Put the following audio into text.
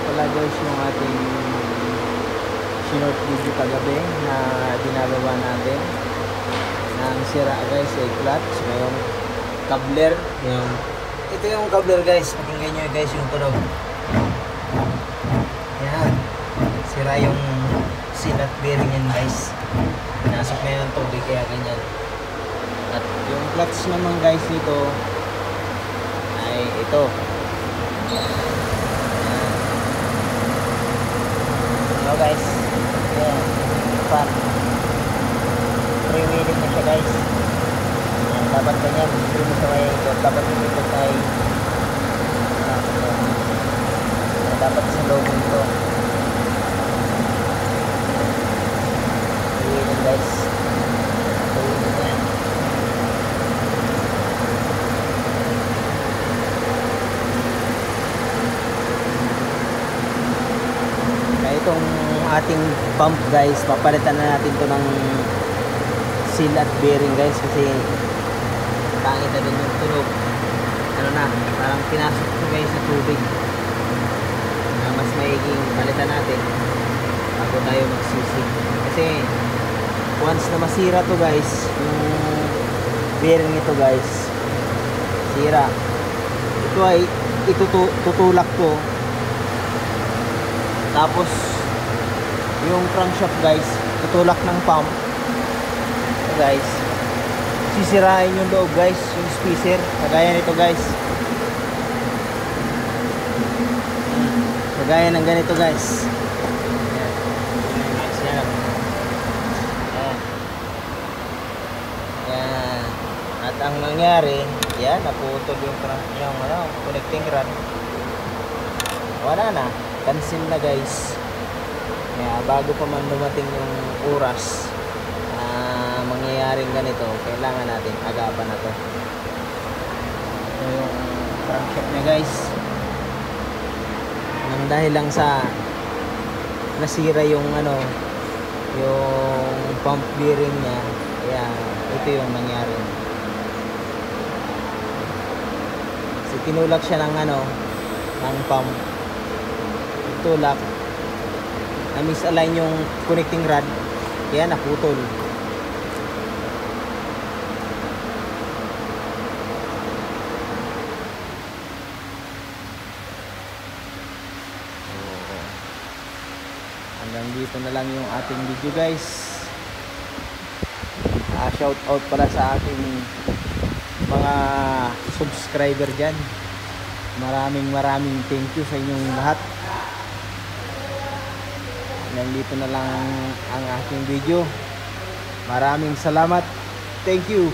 pala guys yung ating short video kagabi na ginagawa natin ng sira guys ay clutch. Ngayong coupler, ito yung coupler guys, pakinggan nyo guys yung tunog. Yan, sira yung seal at bearing yan guys, pinasok na yung tubig kaya ganyan. At yung clutch naman guys nito ay ito. Hello guys, ayan, fan freewheeling na siya guys. Ayan, dapat ganyan, hindi mo sa may ikot, dapat ikot ay dapat sa loob nito freewheeling guys, freewheeling yan. Itong ating pump guys, papalitan na natin to ng seal at bearing guys, kasi pangit na din yung tunog. Ano na, parang pinasok to guys sa tubig. Mas maiging palitan natin bago tayo magsisig, kasi once na masira to guys, yung bearing nito guys sira, ito ay tutulak to. Tapos yung crankshaft guys, tutulak ng pump guys, sisirain yung loob guys, yung spacer, kagaya nito guys, kagaya ng ganito guys. Ayan. Ayan. Ayan. At ang nangyari, yan, naputol yung connecting rod, wala na, cancel na guys. Kaya bago pa man dumating yung oras mangyayaring ganito, kailangan natin agapan na to. Ito yung crankshaft nya guys, nang dahil lang sa nasira yung yung pump bearing nya, kaya ito yung nangyari. So tinulak siya ng ng pump, tulak, na misalign yung connecting rod, kaya naputol. Hanggang dito na lang yung ating video guys. Shout out pala sa ating mga subscriber dyan. Maraming thank you sa inyong lahat. Nandito na lang ang aking video. Maraming salamat. Thank you.